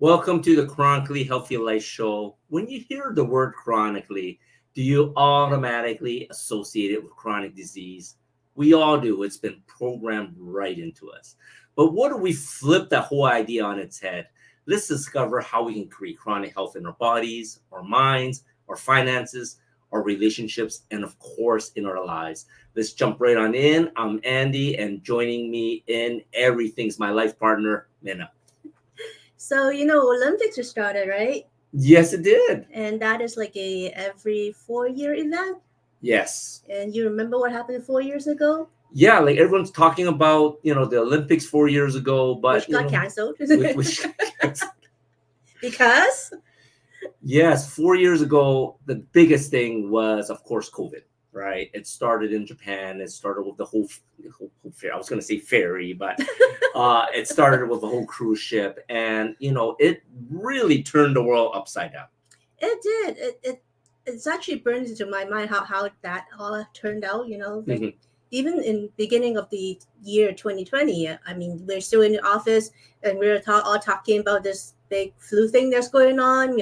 Welcome to the Chronically Healthy Life Show. When you hear the word chronically, do you automatically associate it with chronic disease? We all do. It's been programmed right into us. But what if we flip that whole idea on its head? Let's discover how we can create chronic health in our bodies, our minds, our finances, our relationships, and of course, in our lives. Let's jump right on in. I'm Andy, and joining me in everything's my life partner, Minna. So, Olympics just started, right? Yes, it did. And that is like a every 4-year event. Yes. And you remember what happened 4 years ago? Yeah, like everyone's talking about, the Olympics 4 years ago, but Which got canceled. which Because? Yes, 4 years ago, the biggest thing was, of course, COVID, right? It started in Japan. It started with the whole fair. I was going to say ferry, but it started with the whole cruise ship. And, it really turned the world upside down. It did. It's actually burned into my mind how that all turned out, like even in beginning of the year 2020. I mean, we're still in the office and we're all talking about this big flu thing that's going on,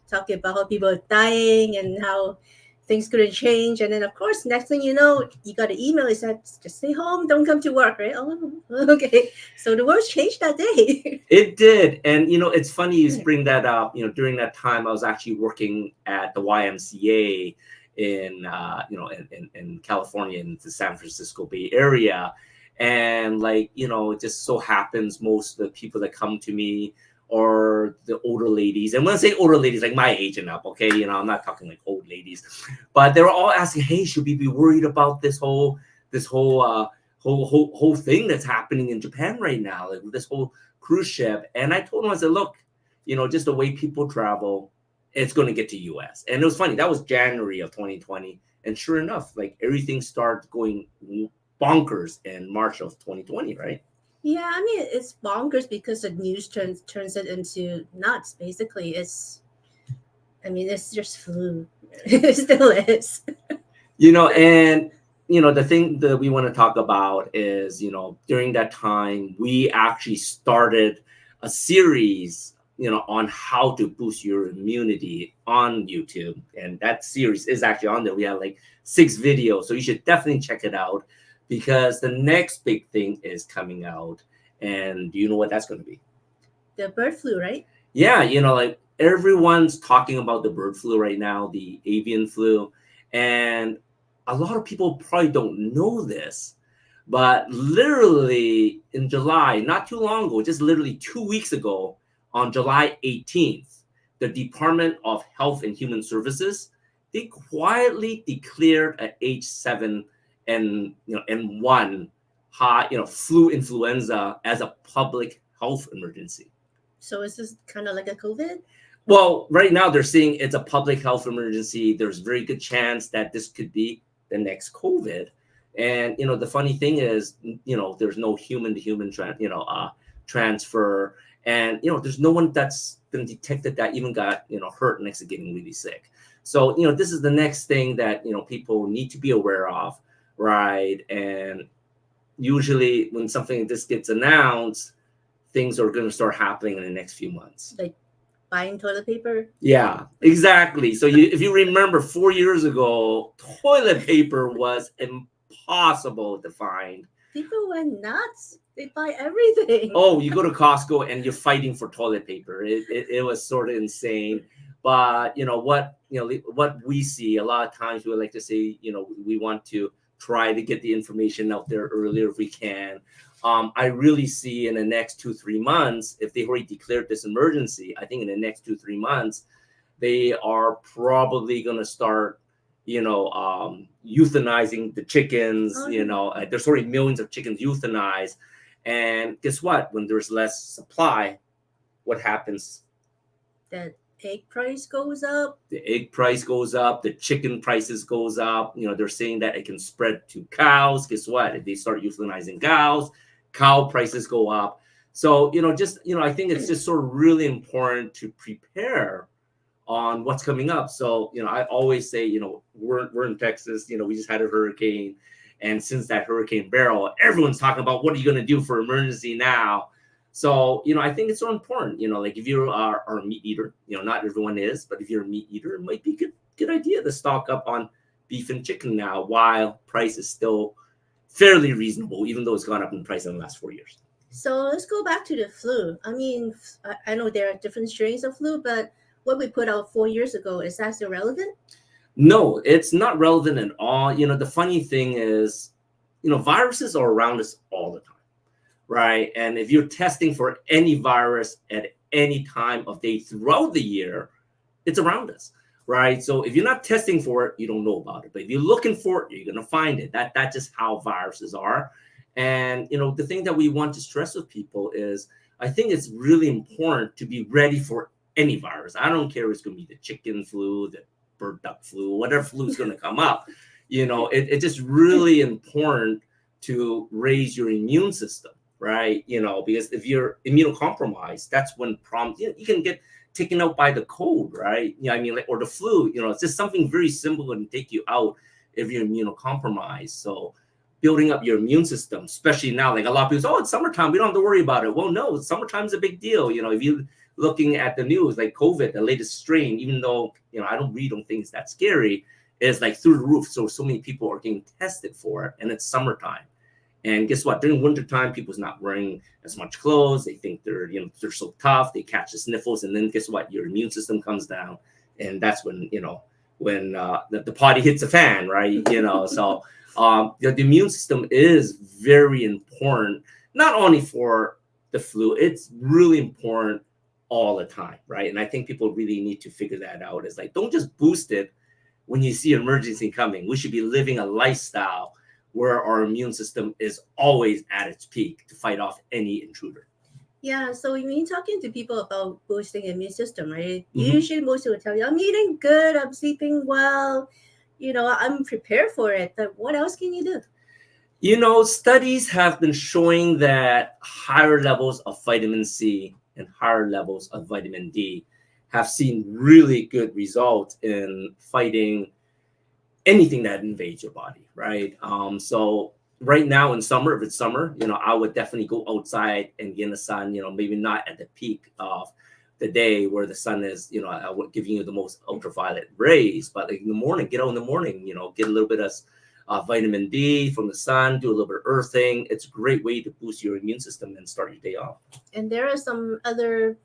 talking about how people are dying and how things couldn't change. And then, of course, next thing you know, you got an email that said, just stay home, don't come to work, right? Oh, okay. So the world's changed that day. It did. And, it's funny you bring that up. During that time, I was actually working at the YMCA in California, in the San Francisco Bay Area. And it just so happens most of the people that come to me are the older ladies. And when I say older ladies, like my age and up, okay, I'm not talking like old ladies, but they were all asking, hey, should we be worried about this whole thing that's happening in Japan right now, like this whole cruise ship? And I told them, I said, look, just the way people travel, it's going to get to US. And it was funny. That was January of 2020. And sure enough, like everything started going bonkers in March of 2020, right? Yeah, I mean, it's bonkers because the news turns it into nuts. Basically, it's just flu. It still is. And the thing that we want to talk about is, during that time, we actually started a series, on how to boost your immunity on YouTube. And that series is actually on there. We have like 6 videos. So you should definitely check it out, because the next big thing is coming out. And do you know what that's going to be? The bird flu, right? Yeah, like everyone's talking about the bird flu right now, the avian flu. And a lot of people probably don't know this, but literally in July, not too long ago, just literally 2 weeks ago, on July 18th, the Department of Health and Human Services, they quietly declared an H7 and N1 high, flu influenza as a public health emergency. So is this kind of like a COVID? Well, right now they're saying it's a public health emergency. There's a very good chance that this could be the next COVID. And, the funny thing is, there's no human to human transfer. And, there's no one that's been detected that even got, hurt next to getting really sick. So, this is the next thing that, people need to be aware of, right? And usually when something like this gets announced, things are going to start happening in the next few months. Like buying toilet paper? Yeah, exactly. So if you remember 4 years ago, toilet paper was impossible to find. People went nuts. They buy everything. Oh, you go to Costco and you're fighting for toilet paper. It was sort of insane. But what we see a lot of times, we like to say, we want to try to get the information out there earlier if we can. I really see in the next 2-3 months, if they already declared this emergency, I think in the next 2-3 months, they are probably going to start, euthanizing the chickens. There's already millions of chickens euthanized. And guess what? When there's less supply, what happens? The egg price goes up. The egg price goes up. The chicken prices goes up. They're saying that it can spread to cows. Guess what? If they start euthanizing cows, cow prices go up. So, I think it's just sort of really important to prepare on what's coming up. So, I always say, we're in Texas, we just had a hurricane. And since that Hurricane Beryl, everyone's talking about what are you going to do for emergency now? So, I think it's so important, like if you are a meat eater, not everyone is, but if you're a meat eater, it might be good idea to stock up on beef and chicken now while price is still fairly reasonable, even though it's gone up in price in the last 4 years. So let's go back to the flu. I mean, I know there are different strains of flu, but what we put out 4 years ago, is that still relevant? No, it's not relevant at all. The funny thing is, viruses are around us all the time, right? And if you're testing for any virus at any time of day throughout the year, it's around us, right? So if you're not testing for it, you don't know about it. But if you're looking for it, you're going to find it. That's just how viruses are. And, the thing that we want to stress with people is, I think it's really important to be ready for any virus. I don't care if it's going to be the chicken flu, the bird duck flu, whatever flu is going to come up. It's just really important to raise your immune system, right? Because if you're immunocompromised, that's when you can get taken out by the cold, right? Or the flu, it's just something very simple and take you out if you're immunocompromised. So building up your immune system, especially now, like a lot of people say, oh, it's summertime, we don't have to worry about it. Well, no, summertime's a big deal. If you're looking at the news, like COVID, the latest strain, even though, I don't think it's that scary, is like through the roof. So many people are getting tested for it, and it's summertime. And guess what? During wintertime, people's not wearing as much clothes. They think they're so tough. They catch the sniffles, and then guess what? Your immune system comes down, and that's when the party hits the fan, right? So the immune system is very important, not only for the flu. It's really important all the time, right? And I think people really need to figure that out. It's like, don't just boost it when you see an emergency coming. We should be living a lifestyle where our immune system is always at its peak to fight off any intruder. Yeah, so when you're talking to people about boosting the immune system, right? Usually most people tell you, I'm eating good, I'm sleeping well, I'm prepared for it. But what else can you do? Studies have been showing that higher levels of vitamin C and higher levels of vitamin D have seen really good results in fighting anything that invades your body, right? So right now in summer, if it's summer, I would definitely go outside and get in the sun, maybe not at the peak of the day where the sun is, giving you the most ultraviolet rays, but like in the morning, get out in the morning, get a little bit of vitamin D from the sun, do a little bit of earthing. It's a great way to boost your immune system and start your day off. And there are some other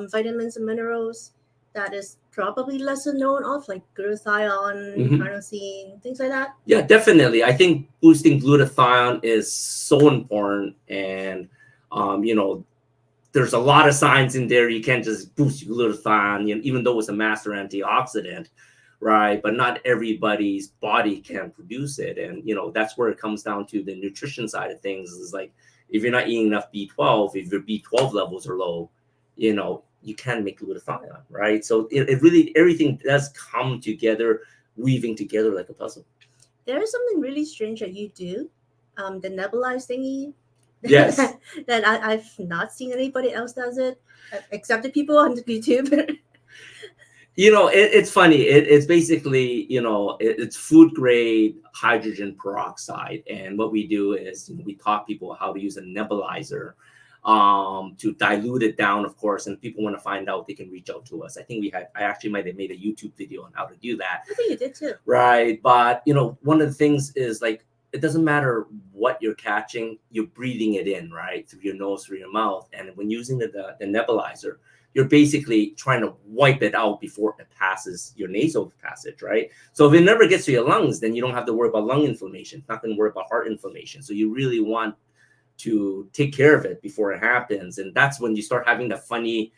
vitamins and minerals that is probably lesser known of, like glutathione, carnosine, things like that. Yeah, definitely. I think boosting glutathione is so important. And, there's a lot of signs in there. You can't just boost glutathione, even though it's a master antioxidant, right? But not everybody's body can produce it. And, that's where it comes down to the nutrition side of things. Is like, if you're not eating enough B12, if your B12 levels are low, you can make glutathione, right? So it really, everything does come together, weaving together like a puzzle. There is something really strange that you do, the nebulized thingy. Yes. That I've not seen anybody else does it, except the people on YouTube. It's funny. It's basically, it's food grade hydrogen peroxide. And what we do is we taught people how to use a nebulizer to dilute it down, of course. And people want to find out, they can reach out to us. I actually might have made a YouTube video on how to do that. I think you did too. Right. But, one of the things is like, it doesn't matter what you're catching, you're breathing it in, right? Through your nose, through your mouth. And when using the nebulizer, you're basically trying to wipe it out before it passes your nasal passage, right? So if it never gets to your lungs, then you don't have to worry about lung inflammation. It's not going to worry about heart inflammation. So you really want to take care of it before it happens. And that's when you start having the funny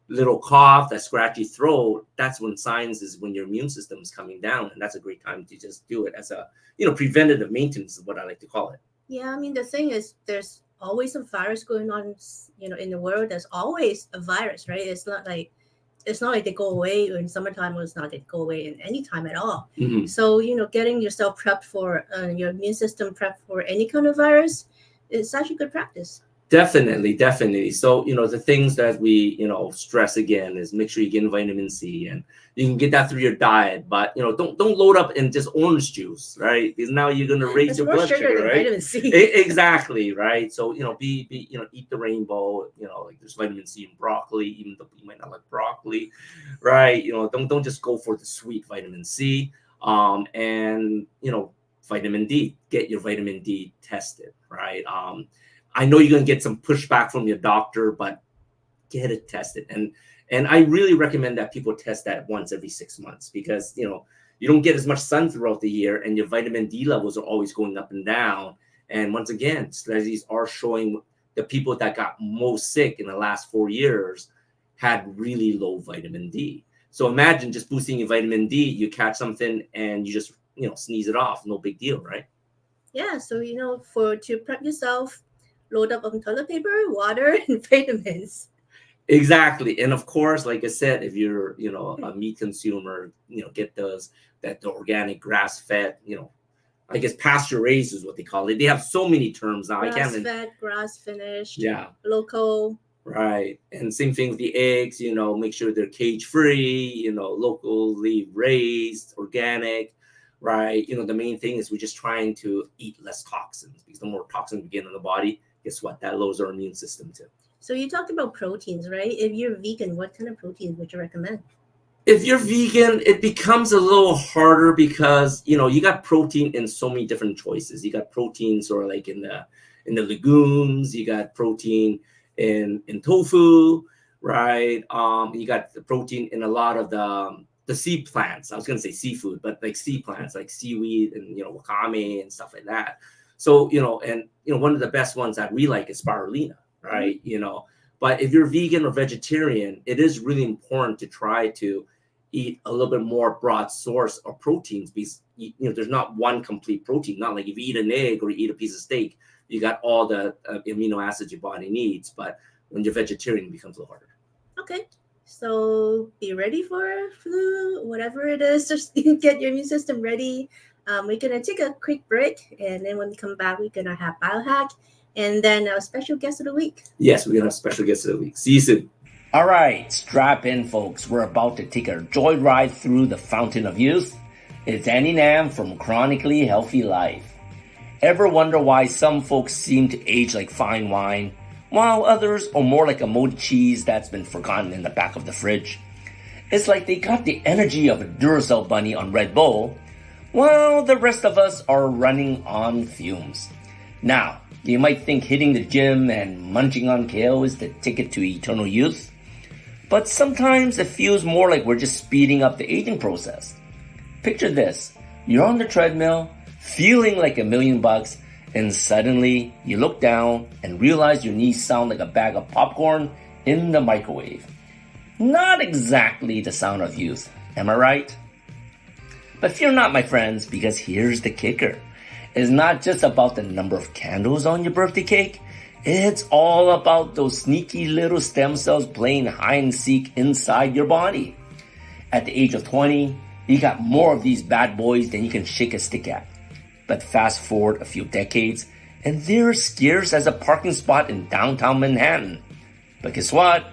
little cough, that scratchy throat. That's when signs is when your immune system is coming down. And that's a great time to just do it as a, preventative maintenance is what I like to call it. Yeah, I mean, the thing is, there's always a virus going on, in the world. There's always a virus, right? It's not like they go away in summertime, or it's not they go away in any time at all. So, getting yourself prepped for your immune system prepped for any kind of virus is such a good practice. Definitely. So, the things that we, stress again is make sure you get vitamin C, and you can get that through your diet, but, don't load up in just orange juice, right? Because now you're going to raise That's your more blood sugar sugar, than right? vitamin C. Exactly, right? So, eat the rainbow, like there's vitamin C in broccoli, even though you might not like broccoli, right? Don't just go for the sweet vitamin C. And, vitamin D, get your vitamin D tested, right? I know you're going to get some pushback from your doctor, but get it tested. And I really recommend that people test that once every 6 months, because, you don't get as much sun throughout the year, and your vitamin D levels are always going up and down. And once again, studies are showing the people that got most sick in the last 4 years had really low vitamin D. So imagine just boosting your vitamin D, you catch something and you just, sneeze it off. No big deal, right? Yeah, so to prep yourself, load up on toilet paper, water, and vitamins. Exactly. And of course, like I said, if you're, a meat consumer, get the organic grass-fed, I guess pasture-raised is what they call it. They have so many terms now. I can't even. Grass-fed, grass-finished, Yeah. local. Right. And same thing with the eggs, make sure they're cage-free, locally raised, organic, right? The main thing is we're just trying to eat less toxins, because the more toxins we get in the body, guess what? That lowers our immune system too. So you talked about proteins, right? If you're vegan, what kind of proteins would you recommend? If you're vegan, it becomes a little harder because, you got protein in so many different choices. You got protein sort of like in the legumes, you got protein in tofu, right? You got the protein in a lot of the sea plants. I was going to say seafood, but like sea plants, like seaweed and, wakame and stuff like that. So, one of the best ones that we like is spirulina, right? Mm-hmm. But if you're vegan or vegetarian, it is really important to try to eat a little bit more broad source of proteins, because, there's not one complete protein. Not like if you eat an egg or you eat a piece of steak, you got all the amino acids your body needs. But when you're vegetarian, it becomes a little harder. Okay. So be ready for flu, whatever it is. Just get your immune system ready. We're going to take a quick break. And then when we come back, we're going to have biohack. And then our special guest of the week. Yes, we're going to have special guest of the week. See you soon. All right, strap in, folks. We're about to take a joyride through the fountain of youth. It's Andy Nam from Chronically Healthy Life. Ever wonder why some folks seem to age like fine wine, while others are more like a moldy cheese that's been forgotten in the back of the fridge? It's like they got the energy of a Duracell bunny on Red Bull, while the rest of us are running on fumes. Now, you might think hitting the gym and munching on kale is the ticket to eternal youth, but sometimes it feels more like we're just speeding up the aging process. Picture this. You're on the treadmill, feeling like $1,000,000, and suddenly you look down and realize your knees sound like a bag of popcorn in the microwave. Not exactly the sound of youth, am I right? But fear not, my friends, because here's the kicker. It's not just about the number of candles on your birthday cake. It's all about those sneaky little stem cells playing hide and seek inside your body. At the age of 20, you got more of these bad boys than you can shake a stick at. But fast forward a few decades, and they're scarce as a parking spot in downtown Manhattan. But guess what?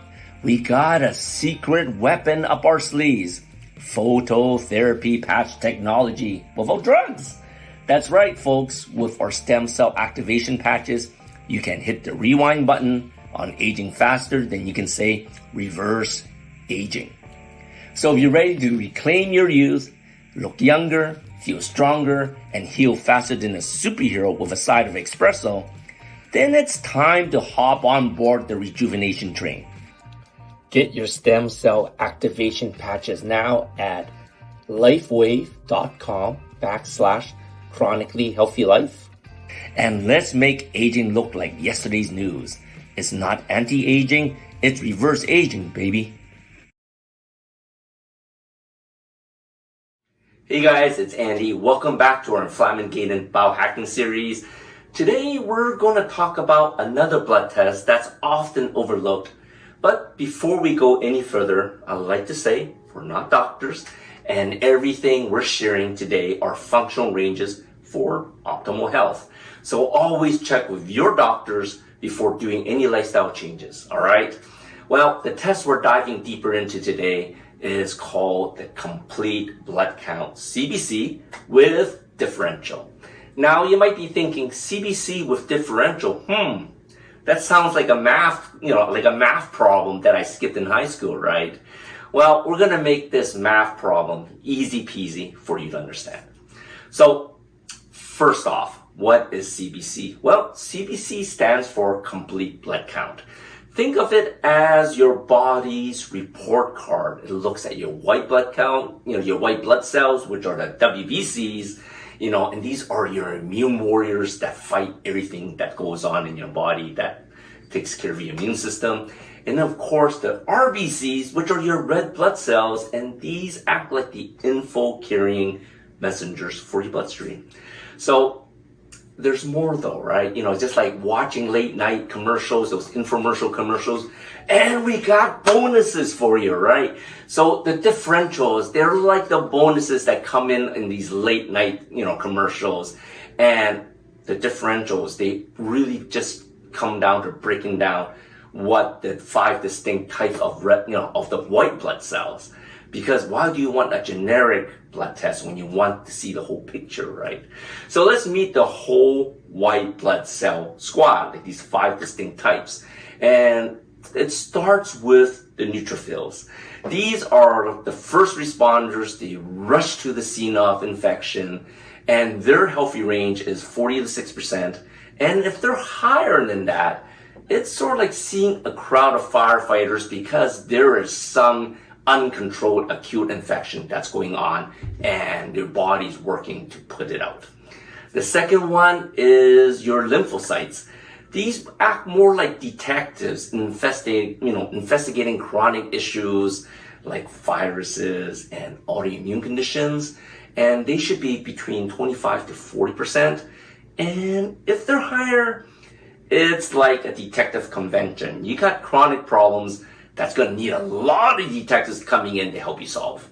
We got a secret weapon up our sleeves. Phototherapy patch technology without drugs. That's right, folks. With our stem cell activation patches, you can hit the rewind button on aging faster than you can say reverse aging. So if you're ready to reclaim your youth, look younger, feel stronger, and heal faster than a superhero with a side of espresso, then it's time to hop on board the rejuvenation train. Get your stem cell activation patches now at lifewave.com/chronically healthy life. And let's make aging look like yesterday's news. It's not anti-aging, it's reverse aging, baby. Hey guys, it's Andy. Welcome back to our inflammation biohacking series. Today we're going to talk about another blood test that's often overlooked. But before we go any further, I'd like to say we're not doctors, and everything we're sharing today are functional ranges for optimal health. So always check with your doctors before doing any lifestyle changes, all right? Well, the test we're diving deeper into today is called the Complete Blood Count, CBC, with differential. Now, you might be thinking, CBC with differential, that sounds like a math problem that I skipped in high school, right? Well, we're gonna make this math problem easy peasy for you to understand. So, first off, what is CBC? Well, CBC stands for Complete Blood Count. Think of it as your body's report card. It looks at your white blood count, your white blood cells, which are the WBCs, and these are your immune warriors that fight everything that goes on in your body, that takes care of your immune system. And of course, the RBCs, which are your red blood cells, and these act like the info-carrying messengers for your bloodstream. So, there's more though, right? It's just like watching late night commercials, those infomercial commercials, and we got bonuses for you, right? So the differentials, they're like the bonuses that come in these late night, commercials. And the differentials, they really just come down to breaking down what the 5 distinct types of of the white blood cells. Because why do you want a generic blood test when you want to see the whole picture, right? So let's meet the whole white blood cell squad, like these 5 distinct types. And it starts with the neutrophils. These are the first responders. They rush to the scene of infection, and their healthy range is 40 to 6%. And if they're higher than that, it's sort of like seeing a crowd of firefighters because there is some uncontrolled acute infection that's going on and your body's working to put it out. The second one is your lymphocytes. These act more like detectives investigating chronic issues like viruses and autoimmune conditions, and they should be between 25 to 40%. And if they're higher, it's like a detective convention. You got chronic problems that's going to need a lot of detectives coming in to help you solve,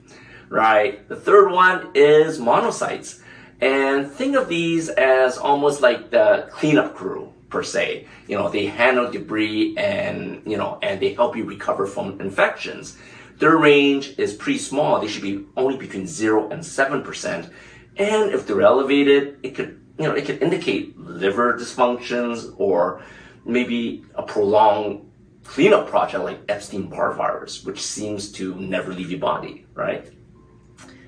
right? The third one is monocytes. And think of these as almost like the cleanup crew, per se. They handle debris and they help you recover from infections. Their range is pretty small. They should be only between 0 and 7%. And if they're elevated, it could indicate liver dysfunctions or maybe a prolonged cleanup project like Epstein-Barr virus, which seems to never leave your body, right?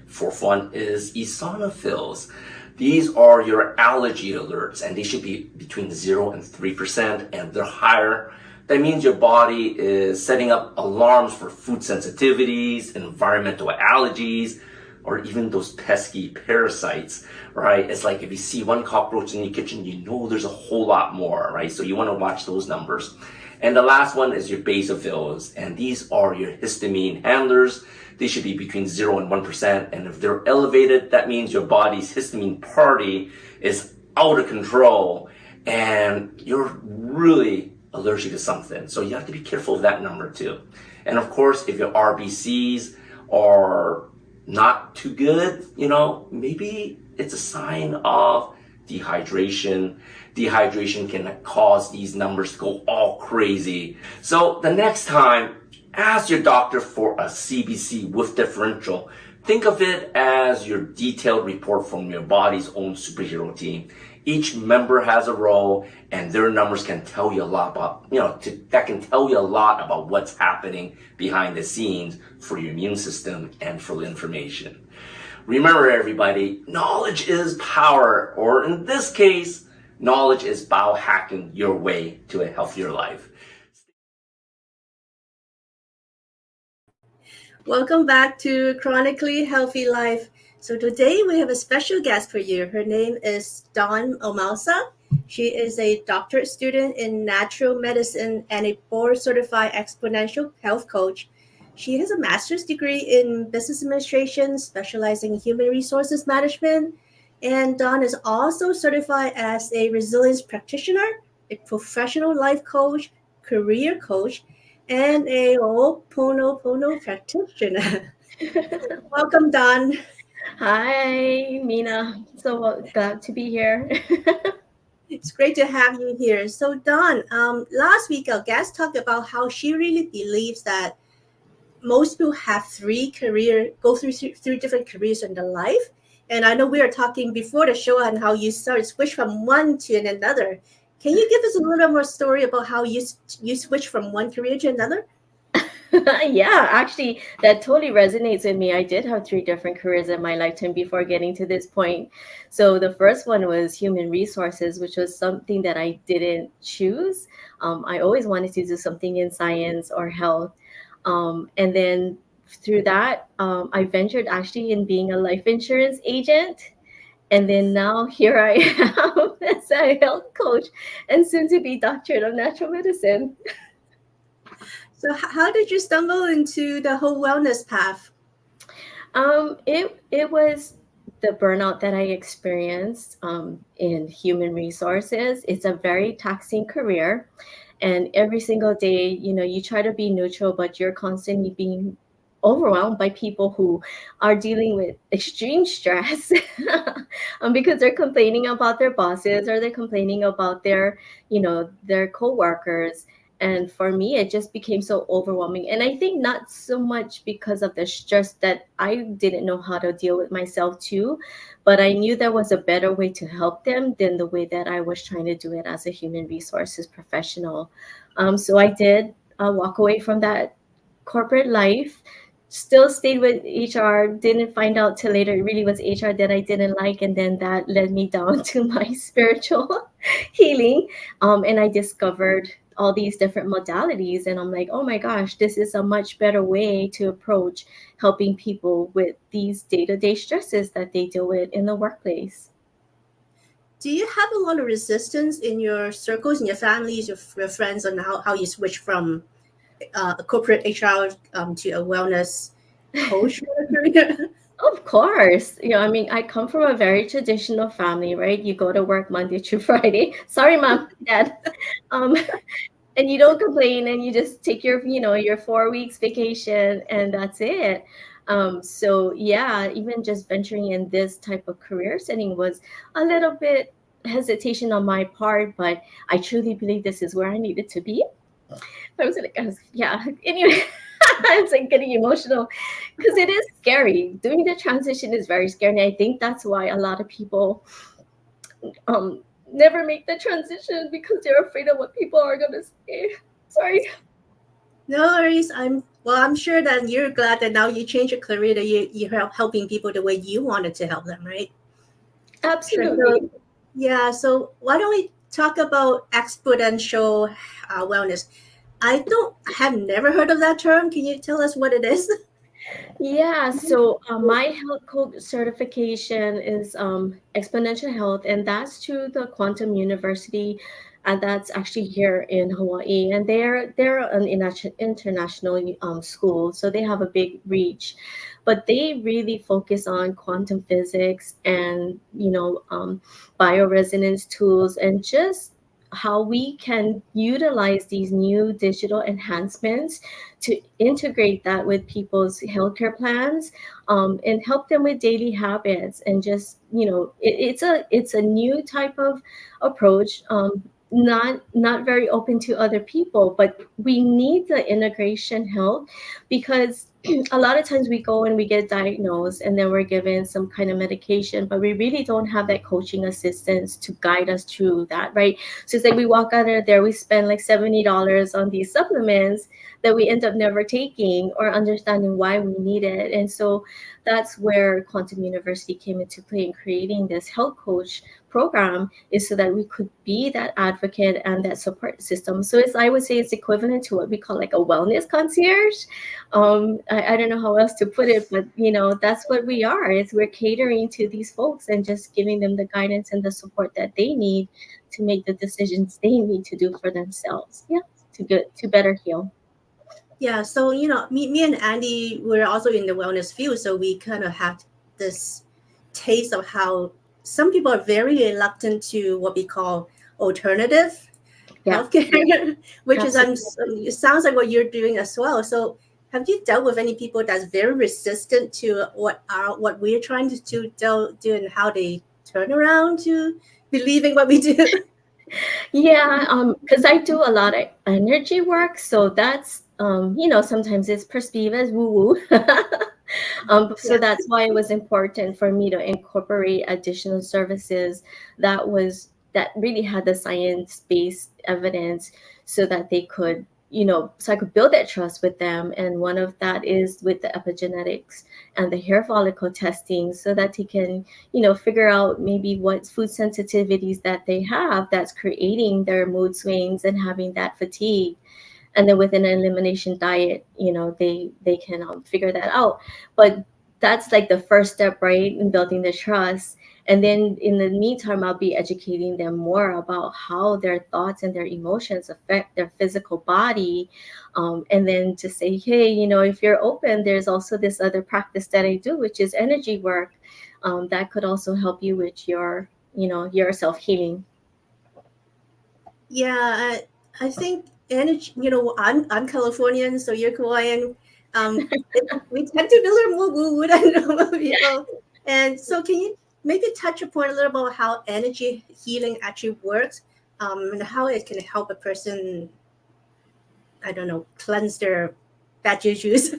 Fourth one is eosinophils. These are your allergy alerts, and they should be between 0 and 3%, and if they're higher, that means your body is setting up alarms for food sensitivities, environmental allergies, or even those pesky parasites, right? It's like if you see one cockroach in your kitchen, there's a whole lot more, right? So you want to watch those numbers. And the last one is your basophils, and these are your histamine handlers. They should be between 0 and 1%, and if they're elevated, that means your body's histamine party is out of control, and you're really allergic to something. So you have to be careful of that number too. And of course, if your RBCs are not too good, maybe it's a sign of dehydration. Dehydration can cause these numbers to go all crazy. So the next time, ask your doctor for a CBC with differential. Think of it as your detailed report from your body's own superhero team. Each member has a role, and their numbers can tell you a lot about, that can tell you a lot about what's happening behind the scenes for your immune system and for the information. Remember, everybody, knowledge is power, or in this case, knowledge is biohacking your way to a healthier life. Welcome back to Chronically Healthy Life. So today we have a special guest for you. Her name is Dawn Omalza. She is a doctorate student in natural medicine and a board-certified exponential health coach. She has a master's degree in business administration, specializing in human resources management. And Dawn is also certified as a resilience practitioner, a professional life coach, career coach, and a Ho'oponopono practitioner. Welcome, Dawn. Hi, Mina. So glad to be here. It's great to have you here. So, Dawn, last week our guest talked about how she really believes that most people have go through three different careers in their life. And I know we were talking before the show on how you started switch from one to another. Can you give us a little more story about how you switch from one career to another? Yeah, actually, that totally resonates with me. I did have three different careers in my lifetime before getting to this point. So the first one was human resources, which was something that I didn't choose. I always wanted to do something in science or health. And then through that, I ventured actually in being a life insurance agent. And then now here I am as a health coach and soon to be doctorate of natural medicine. So, how did you stumble into the whole wellness path? It was the burnout that I experienced in human resources. It's a very taxing career, and every single day, you try to be neutral, but you're constantly being overwhelmed by people who are dealing with extreme stress because they're complaining about their bosses or they're complaining about their coworkers. And for me, it just became so overwhelming. And I think not so much because of the stress that I didn't know how to deal with myself too, but I knew there was a better way to help them than the way that I was trying to do it as a human resources professional. So I did walk away from that corporate life, still stayed with HR, didn't find out till later it really was HR that I didn't like. And then that led me down to my spiritual healing. And I discovered all these different modalities. And I'm like, oh my gosh, this is a much better way to approach helping people with these day-to-day stresses that they deal with in the workplace. Do you have a lot of resistance in your circles, in your families, your friends, on how you switch from a corporate HR to a wellness coach career? Of course. I mean, I come from a very traditional family, right? You go to work Monday through Friday. Sorry, mom, dad. Um, and you don't complain and you just take your 4 weeks vacation and that's it. So yeah, even just venturing in this type of career setting was a little bit hesitation on my part, but I truly believe this is where I needed to be. Yeah. Anyway, I was like getting emotional because it is scary. Doing the transition is very scary. And I think that's why a lot of people never make the transition because they're afraid of what people are gonna say. Sorry. No worries. I'm sure that you're glad that now you change your career, that you're helping people the way you wanted to help them, right? Absolutely. Yeah. So why don't we talk about exponential wellness? I have never heard of that term. Can you tell us what it is? Yeah, so my health coach certification is exponential health, and that's through the Quantum University, and that's actually here in Hawaii. And they're an international school, so they have a big reach, but they really focus on quantum physics and bioresonance tools and just how we can utilize these new digital enhancements to integrate that with people's healthcare plans, and help them with daily habits. And just it's a new type of approach, not very open to other people, but we need the integration help because a lot of times we go and we get diagnosed and then we're given some kind of medication, but we really don't have that coaching assistance to guide us through that, right? So it's like we walk out of there, we spend like $70 on these supplements that we end up never taking or understanding why we need it. And so that's where Quantum University came into play in creating this health coach program, is so that we could be that advocate and that support system. So I would say it's equivalent to what we call like a wellness concierge. I don't know how else to put it, but that's what we are. We're catering to these folks and just giving them the guidance and the support that they need to make the decisions they need to do for themselves. Yeah, to better heal. Yeah. So me and Andy, we're also in the wellness field, so we kind of have this taste of how some people are very reluctant to what we call alternative healthcare, which Absolutely. it sounds like what you're doing as well. So have you dealt with any people that's very resistant to what we're trying to do and how they turn around to believing what we do? Yeah, because I do a lot of energy work, so that's sometimes it's perceived as woo woo. So Yeah. that's why it was important for me to incorporate additional services that really had the science-based evidence so that they could, so I could build that trust with them. And one of that is with the epigenetics and the hair follicle testing so that they can, figure out maybe what food sensitivities that they have that's creating their mood swings and having that fatigue. And then with an elimination diet, they can figure that out. But that's like the first step, right, in building the trust. And then in the meantime, I'll be educating them more about how their thoughts and their emotions affect their physical body. And then to say, hey, if you're open, there's also this other practice that I do, which is energy work, that could also help you with your self-healing. Yeah, I think energy. I'm Californian, so you're Hawaiian. We tend to be a little more woo-woo than normal people. And so, can you maybe touch upon a little about how energy healing actually works, and how it can help a person, I don't know, cleanse their bad juju's?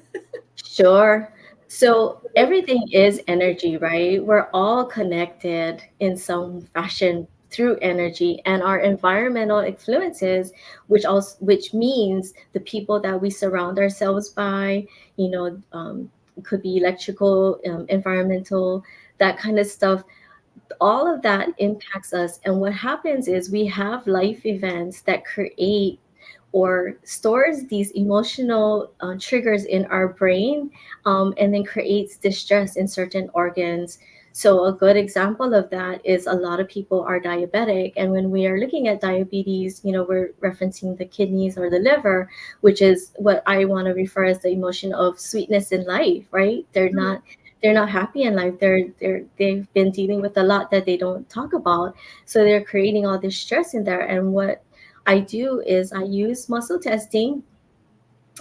Sure. So everything is energy, right? We're all connected in some fashion through energy and our environmental influences, which means the people that we surround ourselves by, could be electrical, environmental, that kind of stuff. All of that impacts us. And what happens is we have life events that create or stores these emotional triggers in our brain, and then creates distress in certain organs. So a good example of that is a lot of people are diabetic, and when we are looking at diabetes, we're referencing the kidneys or the liver, which is what I want to refer as the emotion of sweetness in life, right? They're not happy in life. They've been dealing with a lot that they don't talk about, so they're creating all this stress in there. And what I do is I use muscle testing,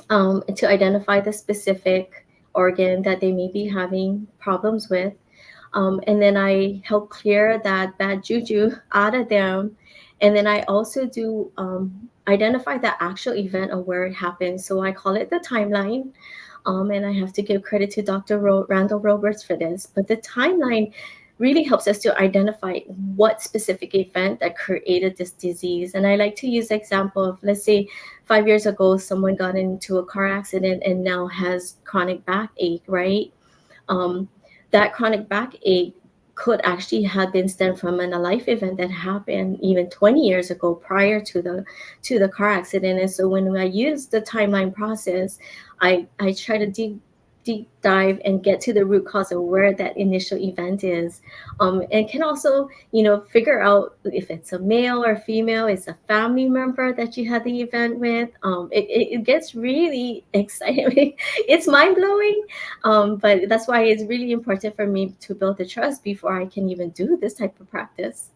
to identify the specific organ that they may be having problems with. And then I help clear that bad juju out of them. And then I also do identify the actual event of where it happened. So I call it the timeline. And I have to give credit to Dr. Randall Roberts for this. But the timeline really helps us to identify what specific event that created this disease. And I like to use the example of, let's say, 5 years ago, someone got into a car accident and now has chronic backache, right? um, that chronic backache could actually have been stemmed from a life event that happened even 20 years ago prior to the car accident. And so when I use the timeline process, I try to deep dive and get to the root cause of where that initial event is, and can also figure out if it's a male or female, it's a family member that you had the event with. It gets really exciting. It's mind-blowing, but that's why it's really important for me to build the trust before I can even do this type of practice.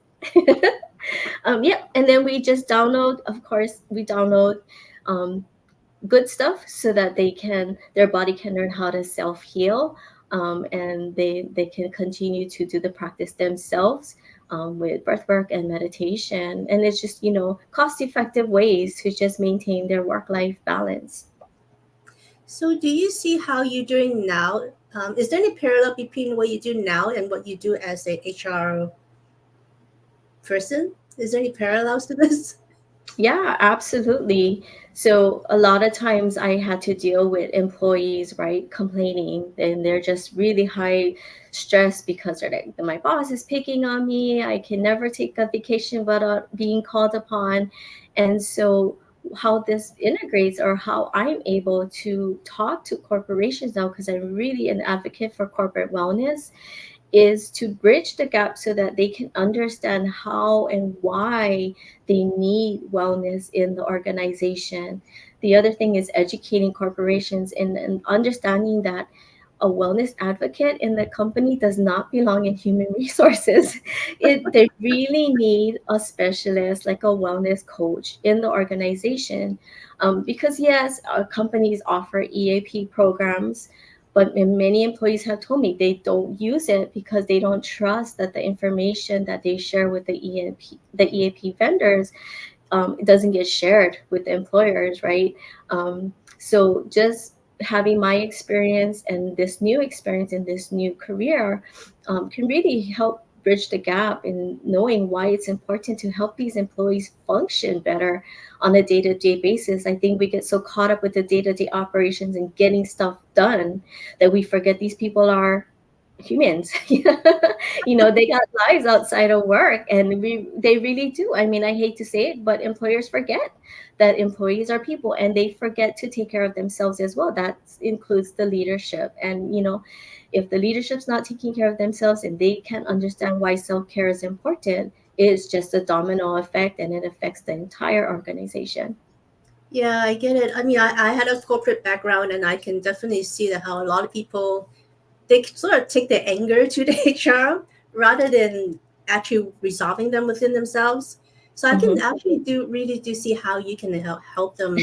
Yeah, and then we just download. Of course, we download um, good stuff so that their body can learn how to self heal, and they can continue to do the practice themselves, with breath work and meditation. And it's just cost effective ways to just maintain their work life balance. So, do you see how you're doing now? Is there any parallel between what you do now and what you do as a HR person? Is there any parallels to this? Yeah, absolutely. So a lot of times I had to deal with employees, right, complaining, and they're just really high stress because they're like, my boss is picking on me. I can never take a vacation without being called upon. And so how this integrates, or how I'm able to talk to corporations now, because I'm really an advocate for corporate wellness, is to bridge the gap so that they can understand how and why they need wellness in the organization. The other thing is educating corporations and understanding that a wellness advocate in the company does not belong in human resources. They really need a specialist like a wellness coach in the organization, because yes, our companies offer EAP programs, But many employees have told me they don't use it because they don't trust that the information that they share with the EAP vendors, it doesn't get shared with the employers, right? So just having my experience and this new experience in this new career can really help bridge the gap in knowing why it's important to help these employees function better on a day-to-day basis. I think we get so caught up with the day-to-day operations and getting stuff done that we forget these people are humans. They got lives outside of work, and they really do. I mean, I hate to say it, but employers forget that employees are people, and they forget to take care of themselves as well. That includes the leadership. And if the leadership's not taking care of themselves and they can't understand why self-care is important, it's just a domino effect, and it affects the entire organization. Yeah, I get it. I mean, I had a corporate background, and I can definitely see that how a lot of people, they sort of take their anger to the HR rather than actually resolving them within themselves. So I can Mhm. actually do see how you can help them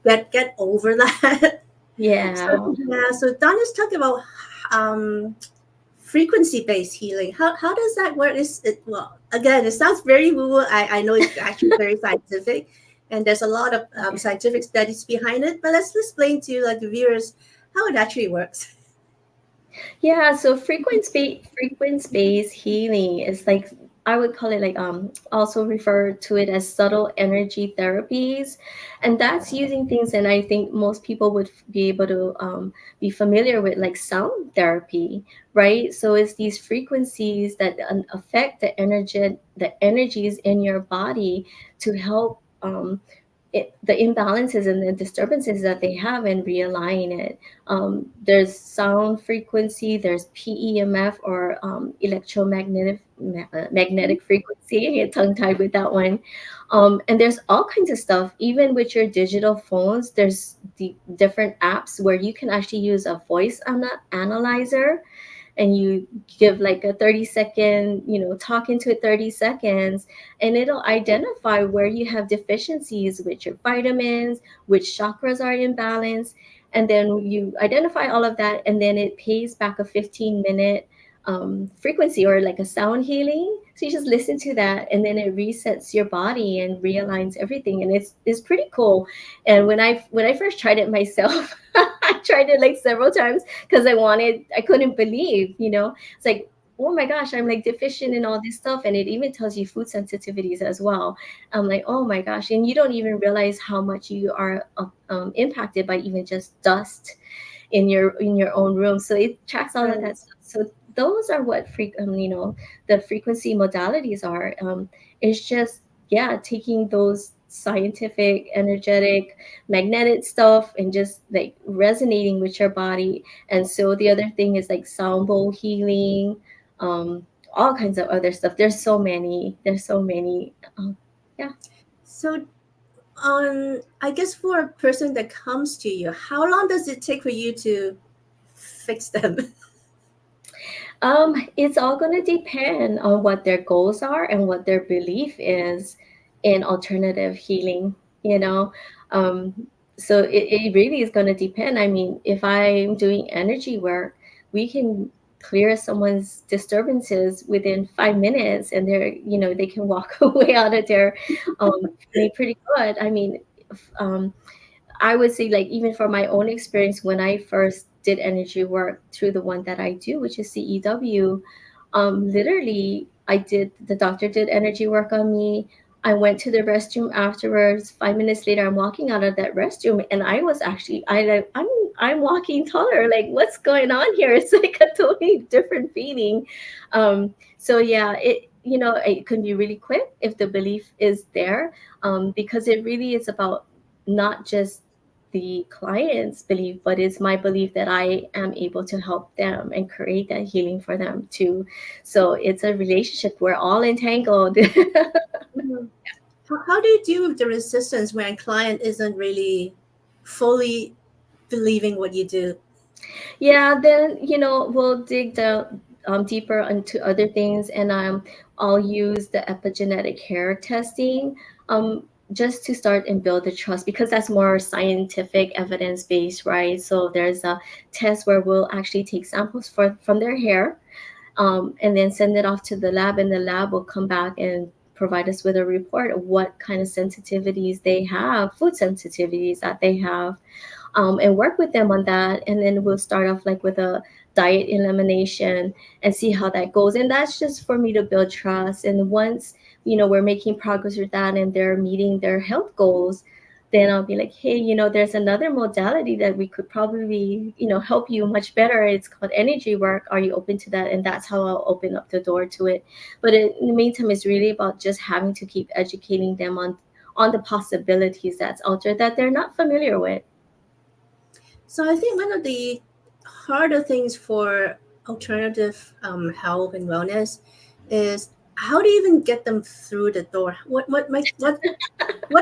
get over that. So Yeah. yeah, so Don is talking about um, frequency based healing. How does that work? Is it, well, again, it sounds very woo woo. I know it's actually very scientific, and there's a lot of scientific studies behind it. But let's explain to like the viewers how it actually works. Yeah, so frequency-based healing is like, I would call it like, also refer to it as subtle energy therapies, and that's using things, and I think most people would be able to be familiar with, like sound therapy, right? So it's these frequencies that affect the energies in your body to help the imbalances and the disturbances that they have and realign it. There's sound frequency, there's PEMF, or magnetic frequency. I get tongue tied with that one. And there's all kinds of stuff. Even with your digital phones, there's the different apps where you can actually use a voice analyzer, and you give like a 30-second, talk into it 30 seconds, and it'll identify where you have deficiencies with your vitamins, which chakras are imbalanced. And then you identify all of that, and then it pays back a 15-minute frequency, or like a sound healing. So you just listen to that, and then it resets your body and realigns everything, and it's pretty cool. And when I first tried it myself, I tried it like several times because I couldn't believe, it's like, oh my gosh, I'm like deficient in all this stuff. And it even tells you food sensitivities as well. I'm like, oh my gosh. And you don't even realize how much you are impacted by even just dust in your own room. So it tracks all of Right. that stuff. So those are what the frequency modalities are. It's just, yeah, taking those scientific, energetic, magnetic stuff and just like resonating with your body. And so the other thing is like sound bowl healing, um, all kinds of other stuff. There's so many. There's so many. Yeah. So I guess for a person that comes to you, how long does it take for you to fix them? It's all going to depend on what their goals are and what their belief is in alternative healing, you know. Um, so it really is going to depend. I mean, if I'm doing energy work, we can clear someone's disturbances within 5 minutes, and they can walk away out of there feeling pretty good. I mean, um, I would say, like, even for my own experience, when I first did energy work through the one that I do, which is CEW, literally, the doctor did energy work on me. I went to the restroom afterwards. 5 minutes later, I'm walking out of that restroom, and I was actually, I'm walking taller. Like, what's going on here? It's like a totally different feeling. So yeah, it can be really quick if the belief is there, because it really is about not just the client's belief, but it's my belief that I am able to help them and create that healing for them too. So it's a relationship. We're all entangled. Mhm. How do you deal with the resistance when a client isn't really fully believing what you do? Yeah, then we'll dig down deeper into other things, and I'll use the epigenetic hair testing. just to start and build the trust, because that's more scientific evidence based, right? So there's a test where we'll actually take samples from their hair, and then send it off to the lab, and the lab will come back and provide us with a report of what kind of sensitivities they have, food sensitivities that they have, and work with them on that. And then we'll start off like with a diet elimination and see how that goes. And that's just for me to build trust. And once, we're making progress with that and they're meeting their health goals, then I'll be like, hey, there's another modality that we could probably, help you much better. It's called energy work. Are you open to that? And that's how I'll open up the door to it. But in the meantime, it's really about just having to keep educating them on the possibilities that's out there that they're not familiar with. So I think one of the harder things for alternative health and wellness is how do you even get them through the door? What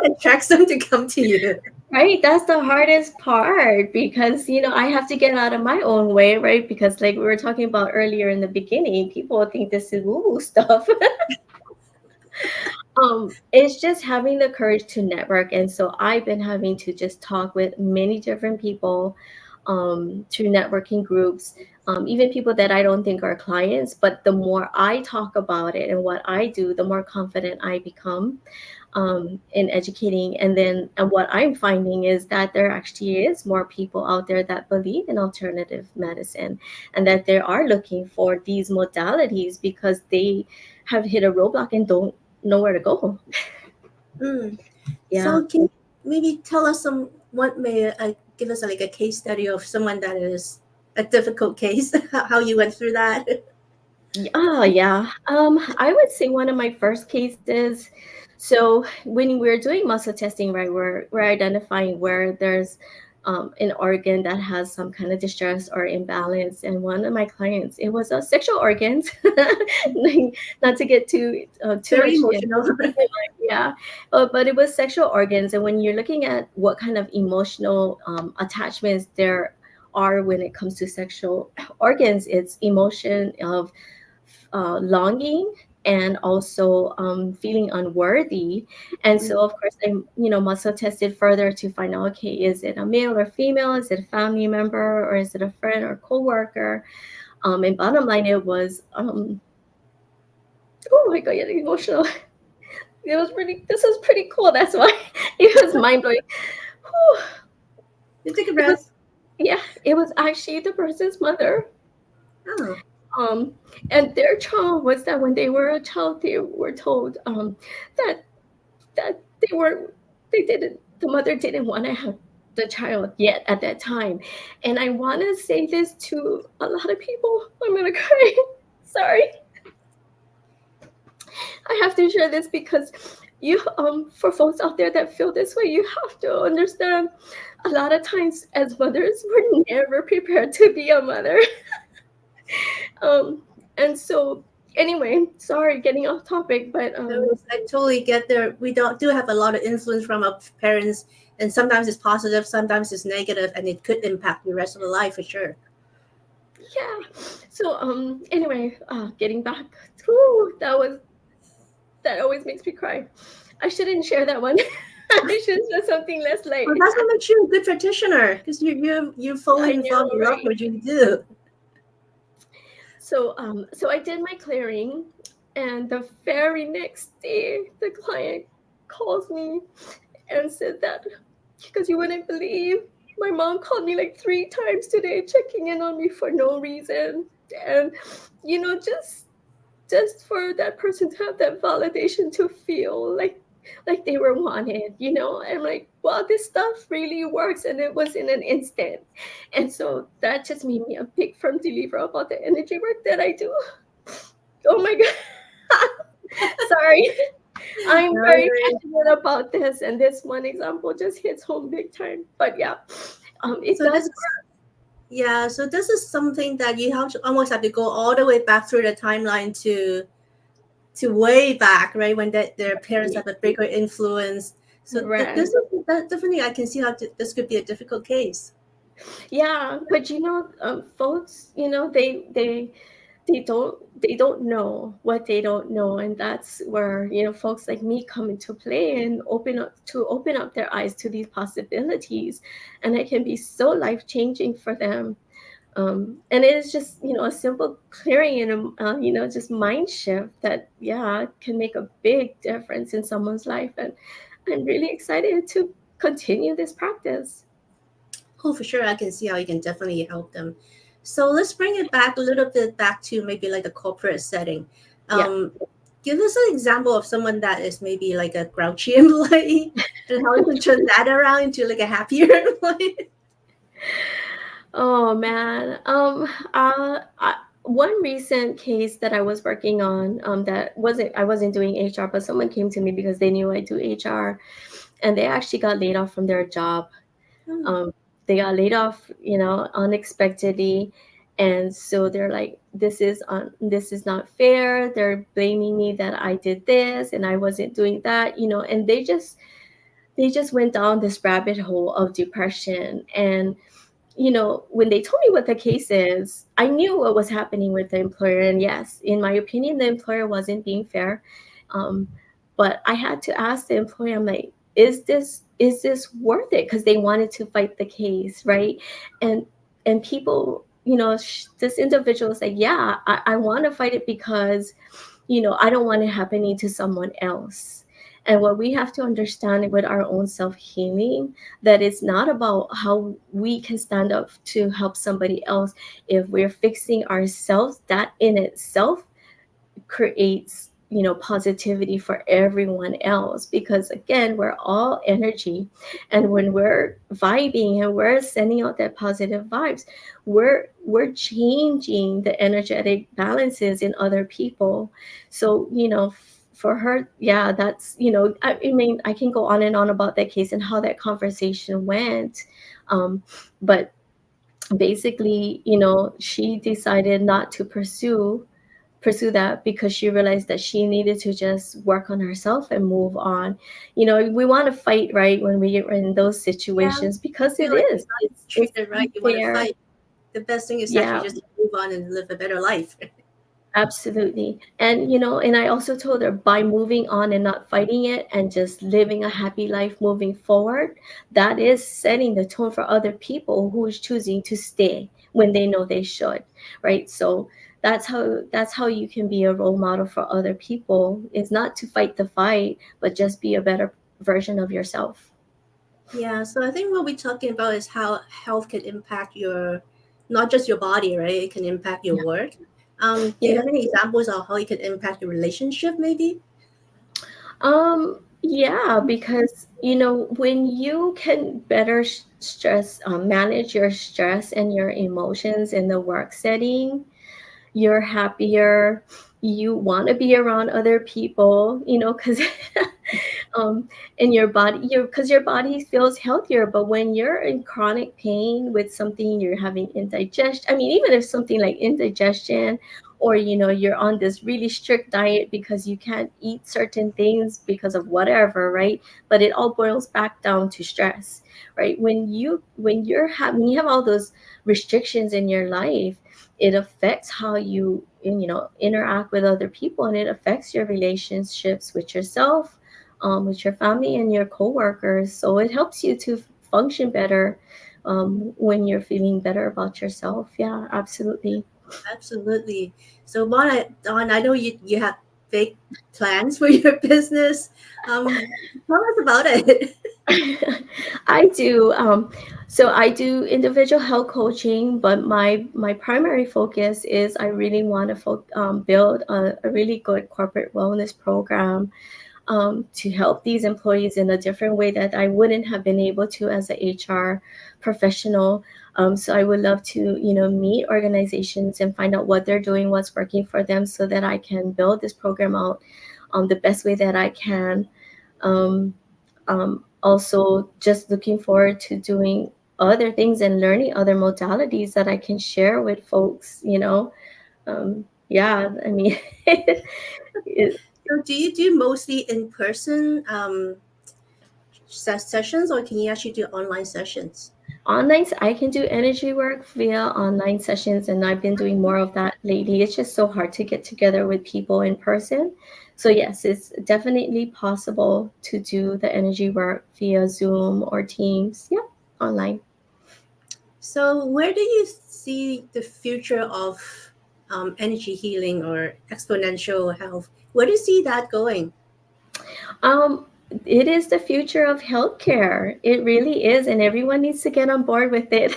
attracts them to come to you? Right, that's the hardest part, because I have to get out of my own way, right? Because like we were talking about earlier in the beginning, people think this is woo-woo stuff. It's just having the courage to network. And so I've been having to just talk with many different people, through networking groups, even people that I don't think are clients. But the more I talk about it and what I do, the more confident I become, in educating. And what I'm finding is that there actually is more people out there that believe in alternative medicine, and that they are looking for these modalities because they have hit a roadblock and don't know where to go. Mm. Yeah. So can you maybe tell us give us like a case study of someone that is a difficult case, how you went through that? Oh, yeah. I would say one of my first cases. So when we're doing muscle testing, right, we're identifying where there's an organ that has some kind of distress or imbalance. And one of my clients, it was sexual organs. Not to get too Very much emotional. yeah, but it was sexual organs. And when you're looking at what kind of emotional attachments there are when it comes to sexual organs, it's emotion of longing, and also feeling unworthy. And so of course I muscle tested further to find out, okay, is it a male or female, is it a family member, or is it a friend or coworker? And bottom line, it was oh my god, getting emotional. This was pretty cool. That's why it was mind-blowing. You take a breath. It was actually the person's mother. Oh. And their trauma was that when they were a child, they were told that the mother didn't want to have the child yet at that time. And I want to say this to a lot of people. I'm gonna cry. Sorry. I have to share this because for folks out there that feel this way, you have to understand, a lot of times as mothers, we're never prepared to be a mother. And so anyway, sorry, getting off topic, but I totally get there. We do have a lot of influence from our parents, and sometimes it's positive, sometimes it's negative, and it could impact the rest of the life for sure. Yeah. So anyway, getting back, that always makes me cry. I shouldn't share that one. I should share something less light. Well, that's what makes you a good practitioner, because you're fully involved in what you do. So I did my clearing, and the very next day, the client calls me and said that, because you wouldn't believe, my mom called me like 3 times today, checking in on me for no reason. And, just for that person to have that validation, to feel like they were wanted, I'm like, wow, this stuff really works. And it was in an instant. And so that just made me a big firm believer about the energy work that I do. Oh my God. Sorry. I'm very passionate about this, and this one example just hits home big time. But yeah, it does work. Yeah, so this is something that you almost have to go all the way back through the timeline to way back, right, when their parents have a bigger influence. So this is definitely, I can see how this could be a difficult case. Yeah, but folks, they don't know what they don't know, and that's where, you know, folks like me come into play and open up their eyes to these possibilities, and it can be so life-changing for them. And it is just, you know, a simple clearing and you know, just mind shift that, yeah, can make a big difference in someone's life. And I'm really excited to continue this practice. Oh, for sure. I can see how you can definitely help them. So let's bring it back a little bit back to maybe like the corporate setting. Yeah. Give us an example of someone that is maybe like a grouchy employee and how you can turn that around into like a happier employee. Oh man. One recent case that I was working on, that I wasn't doing HR, but someone came to me because they knew I do HR, and they actually got laid off from their job. Hmm. Um, they got laid off, you know, unexpectedly, and so they're like, this is not fair. They're blaming me that I did this and I wasn't doing that, you know, and they just went down this rabbit hole of depression. And you know, when they told me what the case is, I knew what was happening with the employer. And yes, in my opinion, the employer wasn't being fair. Um, but I had to ask the employer, I'm like, is this worth it? Because they wanted to fight the case, right? And people, you know, this individual was like, yeah, I want to fight it because, you know, I don't want it happening to someone else. And what we have to understand with our own self healing, that it's not about how we can stand up to help somebody else. If we're fixing ourselves, that in itself creates, you know, positivity for everyone else, because again, we're all energy, and when we're vibing and we're sending out that positive vibes, we're changing the energetic balances in other people. So, you know, for her, yeah, that's, you know, I mean, I can go on and on about that case and how that conversation went. But basically, you know, she decided not to pursue that because she realized that she needed to just work on herself and move on. You know, we want to fight, right, when we are in those Yeah, situations, I because feel like it's not it's treated right. You want to unfair. fight. The best thing is actually Yeah. just to move on and live a better life. Absolutely. And, you know, and I also told her, by moving on and not fighting it and just living a happy life moving forward, that is setting the tone for other people who is choosing to stay when they know they should, right? So that's how you can be a role model for other people, is not to fight the fight, but just be a better version of yourself. Yeah, so I think what we're talking about is how health can impact your, not just your body, right? It can impact your Yeah. work. Do you Yeah. have any examples of how it can impact your relationship, maybe? Yeah, because you know, when you can better stress, manage your stress and your emotions in the work setting, you're happier. You want to be around other people, you know, because um in your body, because your body feels healthier. But when you're in chronic pain with something, you're having indigestion, I mean, even if something like indigestion, or you know, you're on this really strict diet because you can't eat certain things because of whatever, right? But it all boils back down to stress, right? When you have all those restrictions in your life, it affects how you know, interact with other people, and it affects your relationships with yourself, with your family and your coworkers. So it helps you to function better, when you're feeling better about yourself. Yeah, absolutely. Absolutely. So, Dawn, I know you have big plans for your business. Tell us about it. I do. So I do individual health coaching, but my primary focus is I really want to build a really good corporate wellness program, to help these employees in a different way that I wouldn't have been able to as a HR professional. So I would love to, you know, meet organizations and find out what they're doing, what's working for them, so that I can build this program out, the best way that I can. Um, Also, just looking forward to doing other things and learning other modalities that I can share with folks. You know, yeah. I mean, it, So, do you do mostly in person sessions, or can you actually do online sessions? online, I can do energy work via online sessions, and I've been doing more of that lately. It's just so hard to get together with people in person. So yes, it's definitely possible to do the energy work via Zoom or Teams. Yeah, online. So, where do you see the future of energy healing or exponential health? Where do you see that going? Um, it is the future of healthcare. It really is, and everyone needs to get on board with it.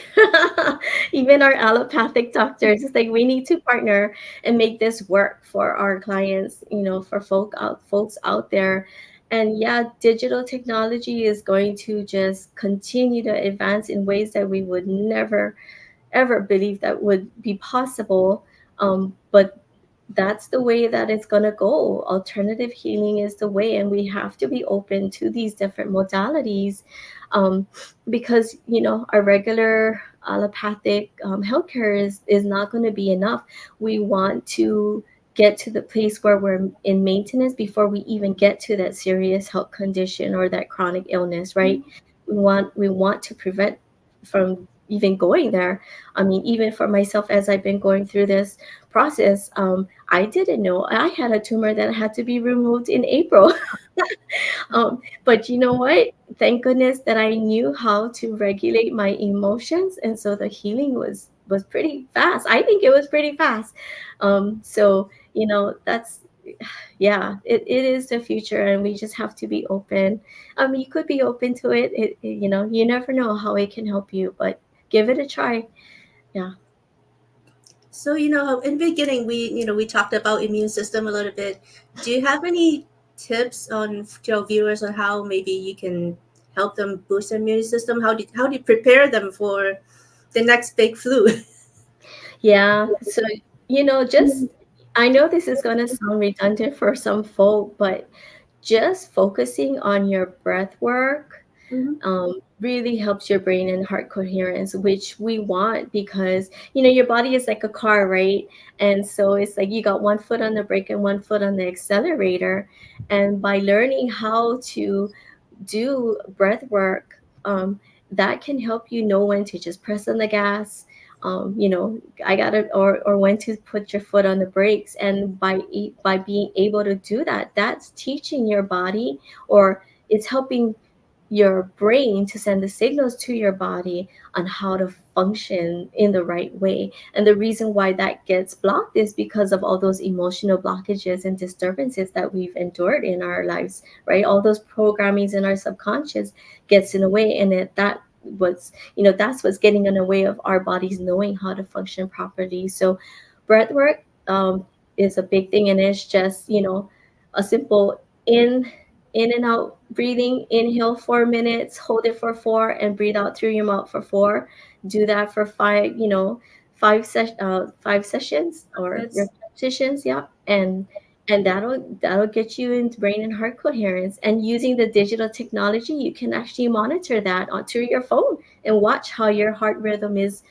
Even our allopathic doctors, it's like we need to partner and make this work for our clients. For folks out there. And yeah, digital technology is going to just continue to advance in ways that we would never ever believe that would be possible. But that's the way that it's going to go. Alternative healing is the way, and we have to be open to these different modalities, um, because our regular allopathic healthcare is not going to be enough. We want to get to the place where we're in maintenance before we even get to that serious health condition or that chronic illness, right? We want to prevent from even going there. I mean, even for myself, as I've been going through this process, I didn't know I had a tumor that had to be removed in April. But you know what? Thank goodness that I knew how to regulate my emotions, and so the healing was pretty fast. I think it was pretty fast. So that's yeah, it is the future, and we just have to be open. You could be open to it. You never know how it can help you, but give it a try. Yeah. So, in the beginning, we talked about immune system a little bit. Do you have any tips to our viewers on how maybe you can help them boost their immune system? How do you prepare them for the next big flu? Yeah. So, just I know this is going to sound redundant for some folk, but just focusing on your breath work Mhm. really helps your brain and heart coherence, which we want because your body is like a car, right? And so it's like you got one foot on the brake and one foot on the accelerator. And by learning how to do breath work, that can help you know when to just press on the gas. I gotta or when to put your foot on the brakes. And by being able to do that, that's teaching your body, or it's helping your brain to send the signals to your body on how to function in the right way. And the reason why that gets blocked is because of all those emotional blockages and disturbances that we've endured in our lives, right? All those programmings in our subconscious gets in the way, and that's what's getting in the way of our bodies knowing how to function properly. So breath work is a big thing, and it's just a simple in and out breathing. Inhale 4 minutes, hold it for 4, and breathe out through your mouth for 4. Do that for 5, 5 sessions or That's repetitions. Yeah. And that'll get you into brain and heart coherence. And using the digital technology, you can actually monitor that onto your phone and watch how your heart rhythm is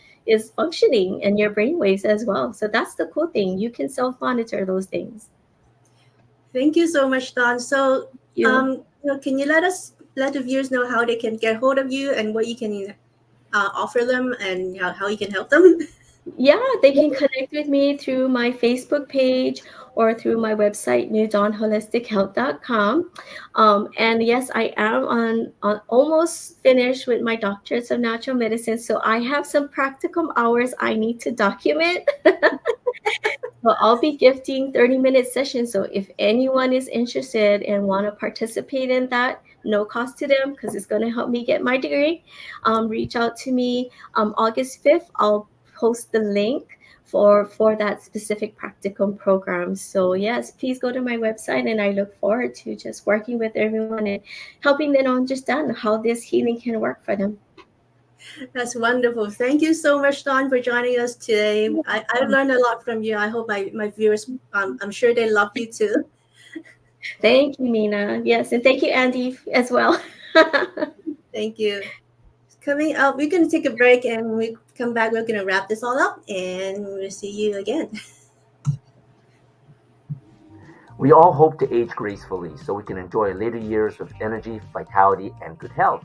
functioning, and your brain waves as well. So that's the cool thing. You can self monitor those things. Thank you so much, Don. So, You can you let the viewers know how they can get hold of you and what you can offer them and how you can help them? Yeah, they can connect with me through my Facebook page or through my website, newdawnholistichealth.com. And yes, I am on almost finished with my doctorates of natural medicine. So I have some practicum hours I need to document. So I'll be gifting 30-minute sessions. So if anyone is interested and want to participate in that, no cost to them because it's going to help me get my degree, reach out to me. August 5th, I'll post the link for that specific practicum program. So yes, please go to my website, and I look forward to just working with everyone and helping them understand how this healing can work for them. That's wonderful. Thank you so much, Don, for joining us today. I learned a lot from you. I hope my viewers, I'm sure they love you too. Thank you, Mina. Yes, and thank you, Andy, as well. Thank you. Coming up, we're going to take a break, and when we come back, we're going to wrap this all up, and we'll see you again. We all hope to age gracefully so we can enjoy later years of energy, vitality, and good health.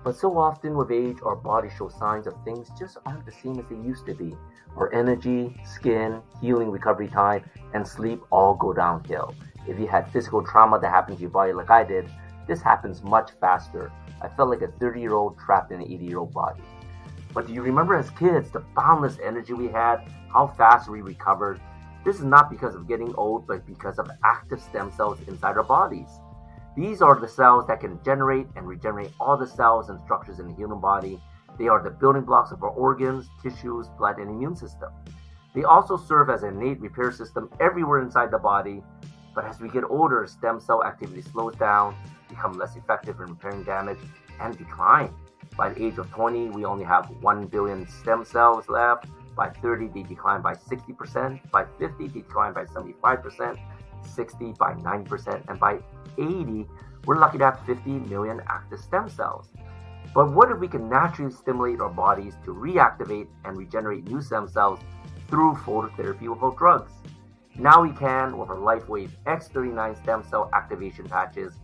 But so often with age, our bodies show signs of things just aren't the same as they used to be. Our energy, skin, healing recovery time, and sleep all go downhill. If you had physical trauma that happened to your body like I did, this happens much faster. I felt like a 30-year-old trapped in an 80-year-old body. But do you remember as kids, the boundless energy we had, how fast we recovered? This is not because of getting old, but because of active stem cells inside our bodies. These are the cells that can generate and regenerate all the cells and structures in the human body. They are the building blocks of our organs, tissues, blood, and immune system. They also serve as an innate repair system everywhere inside the body. But as we get older, stem cell activity slows down, become less effective in repairing damage, and decline. By the age of 20, we only have 1 billion stem cells left. By 30, they decline by 60%. By 50, they decline by 75%. 60 by 9%. And by 80, we're lucky to have 50 million active stem cells. But what if we can naturally stimulate our bodies to reactivate and regenerate new stem cells through phototherapy without drugs? Now we can with our LifeWave X39 stem cell activation patches.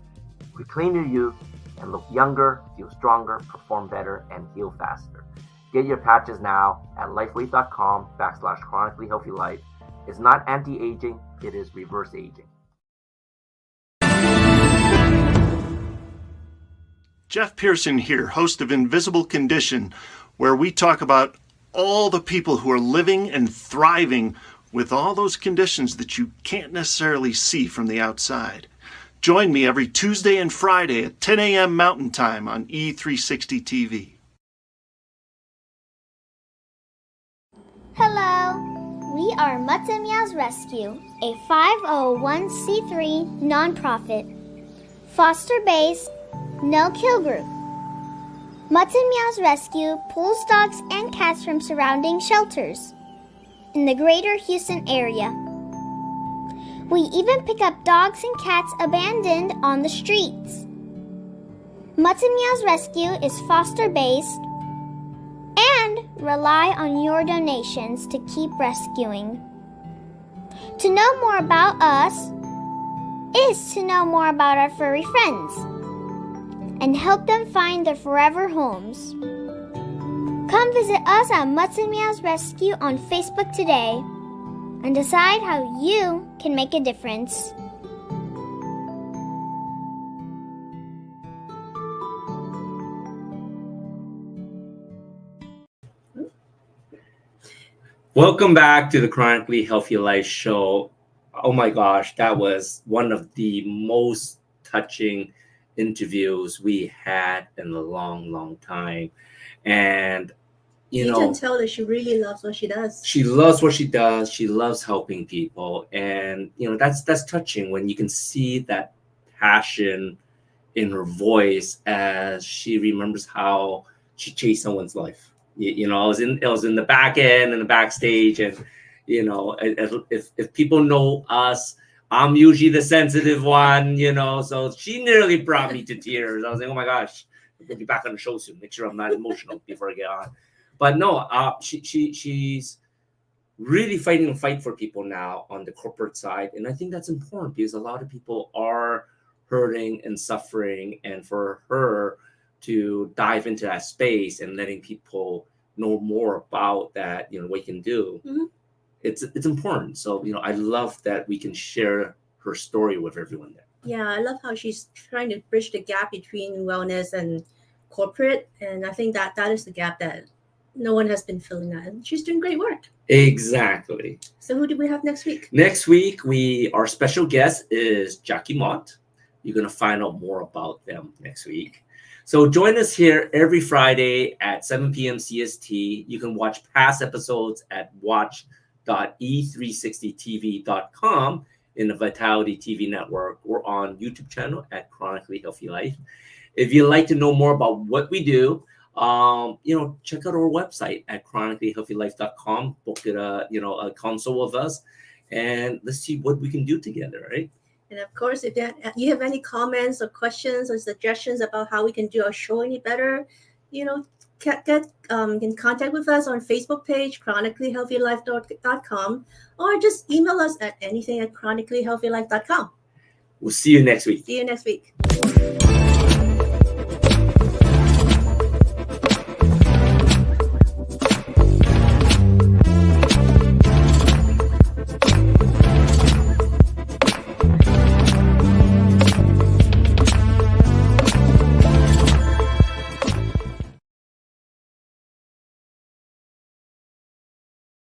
Reclaim your youth and look younger, feel stronger, perform better, and heal faster. Get your patches now at lifewave.com/chronically healthy life. It's not anti-aging, it is reverse aging. Jeff Pearson here, host of Invisible Condition, where we talk about all the people who are living and thriving with all those conditions that you can't necessarily see from the outside. Join me every Tuesday and Friday at 10 a.m. Mountain Time on E360 TV. Hello, we are Mutts and Meows Rescue, a 501c3 nonprofit, foster-based, no-kill group. Mutts and Meows Rescue pulls dogs and cats from surrounding shelters in the greater Houston area. We even pick up dogs and cats abandoned on the streets. Mutts and Meows Rescue is foster-based and rely on your donations to keep rescuing. To know more about us is to know more about our furry friends and help them find their forever homes. Come visit us at Mutts and Meows Rescue on Facebook today and decide how you can make a difference. Welcome back to the Chronically Healthy Life Show. Oh my gosh, that was one of the most touching interviews we had in a long time. And you can tell that she really loves what she does. She loves what she does. She loves helping people. And that's touching when you can see that passion in her voice as she remembers how she changed someone's life. It was in the back end and the backstage, and if people know us, I'm usually the sensitive one, so she nearly brought me to tears. I was like, oh my gosh, I'll be back on the show soon. Make sure I'm not emotional before I get on. But no, she's really fighting a fight for people now on the corporate side, and I think that's important because a lot of people are hurting and suffering, and for her to dive into that space and letting people know more about that, what you can do. Mm-hmm. It's important. So, I love that we can share her story with everyone there. Yeah, I love how she's trying to bridge the gap between wellness and corporate. And I think that is the gap that no one has been filling that. And she's doing great work. Exactly. So who do we have next week? Next week, our special guest is Jackie Mott. You're going to find out more about them next week. So join us here every Friday at 7 p.m. CST. You can watch past episodes at watch.e360tv.com in the Vitality TV network or on YouTube channel at Chronically Healthy Life. If you'd like to know more about what we do, check out our website at chronicallyhealthylife.com. Book a consult with us, and let's see what we can do together, right? And of course, if you have any comments or questions or suggestions about how we can do our show any better, get in contact with us on Facebook page, chronicallyhealthylife.com, or just email us at anything@chronicallyhealthylife.com. We'll see you next week. See you next week.